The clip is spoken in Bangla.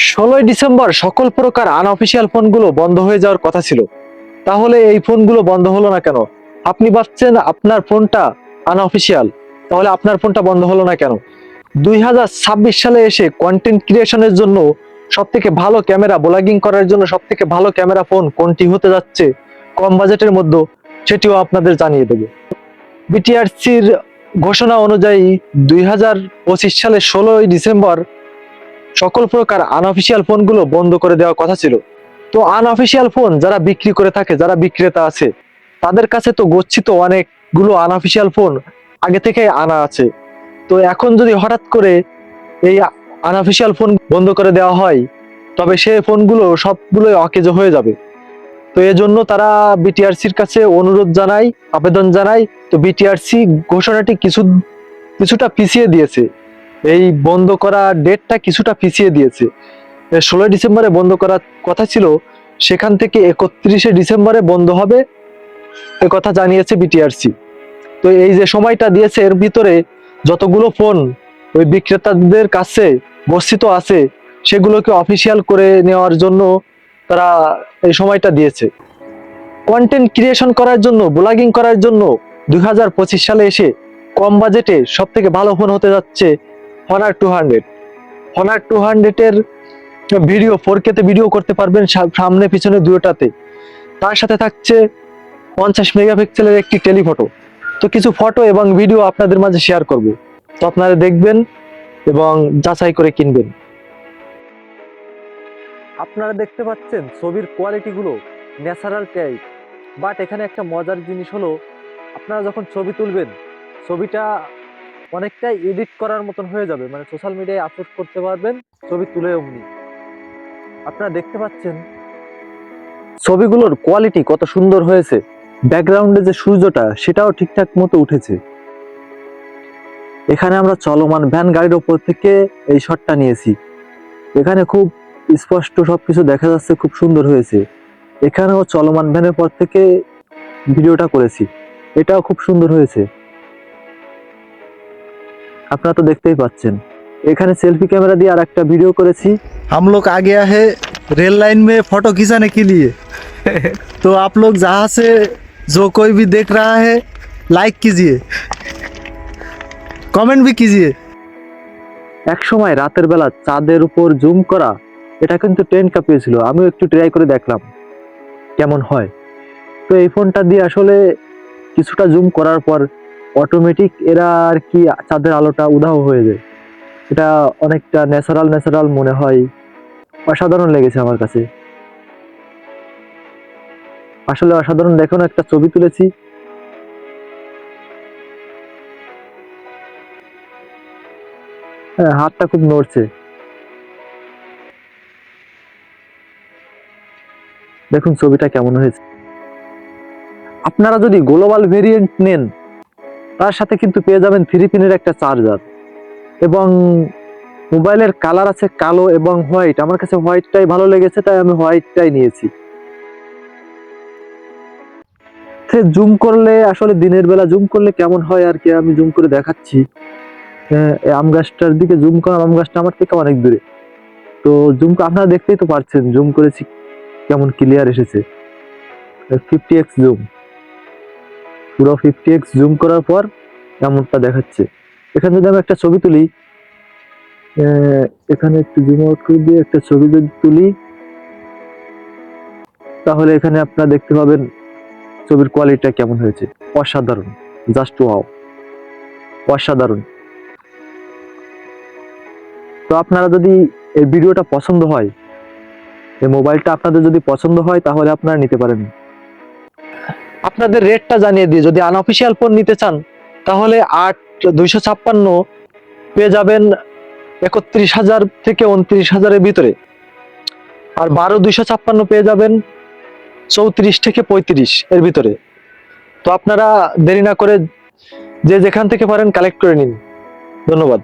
16 ডিসেম্বর সকল প্রকার আনঅফিসিয়াল ফোনগুলো বন্ধ হয়ে যাওয়ার কথা ছিল। তাহলে এই ফোনগুলো বন্ধ হলো না কেন? আপনি ভাবছেন আপনার ফোনটা আনঅফিসিয়াল, তাহলে আপনার ফোনটা বন্ধ হলো না কেন? 2026 সালে এসে কন্টেন্ট ক্রিয়েশনের জন্য সব থেকে ভালো ক্যামেরা, ব্লগিং করার জন্য সব থেকে ভালো ক্যামেরা ফোন কোনটি হতে যাচ্ছে কম বাজেটের মধ্যে, সেটিও আপনাদের জানিয়ে দেব। বিটিআরসির ঘোষণা অনুযায়ী 2025 সালে 16 ডিসেম্বর সকল প্রকার আনঅফিসিয়াল ফোনগুলো বন্ধ করে দেওয়ার কথা ছিল। তো আনঅফিসিয়াল ফোন যারা বিক্রি করে থাকে, যারা বিক্রেতা আছে, তাদের কাছে তো গচ্ছিত অনেকগুলো আনঅফিসিয়াল ফোন আগে থেকে আনা আছে। তো এখন যদি হঠাৎ করে এই আনঅফিসিয়াল ফোন বন্ধ করে দেওয়া হয়, তবে সেই ফোনগুলো সবগুলোই অকেজো হয়ে যাবে। তো এজন্য তারা বিটিআরসির কাছে অনুরোধ জানায়, আবেদন জানায়। তো বিটিআরসি ঘোষণাটি কিছুটা পিছিয়ে দিয়েছে, এই বন্ধ করা ডেটটা কিছুটা পিছিয়ে দিয়েছে। 16 ডিসেম্বরে বন্ধ করার কথা ছিল, সেখান থেকে 31 ডিসেম্বরে বন্ধ হবে এ কথা জানিয়েছে বিটিআরসি। তো এই যে সময়টা দিয়েছে, এর ভিতরে যতগুলো ফোন ওই বিক্রেতাদের কাছে গচ্ছিত আছে, সেগুলোকে অফিসিয়াল করে নেওয়ার জন্য তারা এই সময়টা দিয়েছে। কন্টেন্ট ক্রিয়েশন করার জন্য, ব্লগিং করার জন্য 2025 সালে এসে কম বাজেটে সব থেকে ভালো ফোন হতে যাচ্ছে Honor 200। Honor 200 এর ভিডিও 4K তে ভিডিও করতে পারবেন সামনে পিছনে দুটোটাতে। তার সাথে থাকছে 50 মেগাপিক্সেলের একটি টেলিফটো। তো কিছু ফটো এবং ভিডিও আপনাদের মাঝে শেয়ার করব, তো আপনারা দেখবেন এবং যাচাই করে কিনবেন। আপনারা দেখতে পাচ্ছেন ছবির কোয়ালিটিগুলো ন্যাচারাল টাইপ, বাট এখানে একটা মজার জিনিস হলো, আপনারা যখন ছবি তুলবেন, ছবিটা অনেকটাই এডিট করার মতন হয়ে যাবে, মানে সোশ্যাল মিডিয়ায় আপলোড করতে পারবেন ছবি তুলে। অমনি আপনারা দেখতে পাচ্ছেন ছবিগুলোর কোয়ালিটি কত সুন্দর হয়েছে। ব্যাকগ্রাউন্ডে যে সূর্যটা, সেটাও ঠিকঠাক মতো উঠেছে। এখানে আমরা চলমান ভ্যান গাড়ির ওপর থেকে এই শটটা নিয়েছি। এখানে খুব স্পষ্ট সবকিছু দেখা যাচ্ছে, খুব সুন্দর হয়েছে। এখানেও চলমান ভ্যানের পর থেকে ভিডিওটা করেছি, এটাও খুব সুন্দর হয়েছে। আপনারা তো দেখতেই পাচ্ছেন। এখানে সেলফি ক্যামেরা দিয়ে আর একটা ভিডিও করেছি। हम लोग आ गया है रेल लाइन में फोटो खिंचाने के लिए। तो आप लोग जहाँ से जो कोई भी देख रहा है लाइक कीजिए, कमेंट भी कीजिए। এক সময় রাতের বেলা চাঁদের উপর জুম করা, এটা কিন্তু ট্রেন্ড কাঁপিয়েছিল। আমিও একটু ট্রাই করে দেখলাম কেমন হয়। তো এই ফোনটা দিয়ে আসলে কিছুটা জুম করার পর অটোমেটিক এরা আর কি চাঁদের আলোটা উধাও হয়ে যায়। এটা অনেকটা ন্যাচারাল মনে হয়। অসাধারণ লেগেছে আমার কাছে, আসলে অসাধারণ। দেখুন, একটা ছবি তুলেছি, হ্যাঁ, হাতটা খুব নড়ছে। দেখুন ছবিটা কেমন হয়েছে। আপনারা যদি গ্লোবাল ভেরিয়েন্ট নেন, তার সাথে কিন্তু পেয়ে যাবেন 3 পিনের একটা চার্জার, এবং মোবাইলের কালার আছে কালো এবং হোয়াইট। আমার কাছে হোয়াইটটাই ভালো লেগেছে, তাই আমি হোয়াইটটাই নিয়েছি। জুম করলে আসলে দিনের বেলা জুম করলে কেমন হয় আর কি, আমি জুম করে দেখাচ্ছি। আম গাছটার দিকে জুম করা, আম গাছটা আমার থেকে অনেক দূরে। তো জুম আপনারা দেখতেই তো পারছেন, জুম করেছি কেমন ক্লিয়ার এসেছে। 50x জুম, পুরো 50x জুম করার পর এমনটা দেখাচ্ছে। এখানে যদি আমি একটা ছবি তুলি, এখানে একটু জুম আউট করে দিয়ে একটা ছবি যদি তুলি, তাহলে এখানে আপনারা দেখতে পাবেন ছবির কোয়ালিটিটা কেমন হয়েছে। অসাধারণ, জাস্ট ওয়াও, অসাধারণ। তো আপনারা যদি এই ভিডিওটা পছন্দ হয়, এই মোবাইলটা আপনাদের যদি পছন্দ হয়, তাহলে আপনারা নিতে পারেন। আপনাদের রেটটা জানিয়ে দিই, যদি আনঅফিসিয়াল ফোন নিতে চান, তাহলে 8 256 পেয়ে যাবেন 31,000 থেকে 29,000-এর ভিতরে। আর 12 256 পেয়ে যাবেন 34 থেকে 35 এর ভিতরে। তো আপনারা দেরি না করে যে যেখান থেকে পারেন কালেক্ট করে নিন। ধন্যবাদ।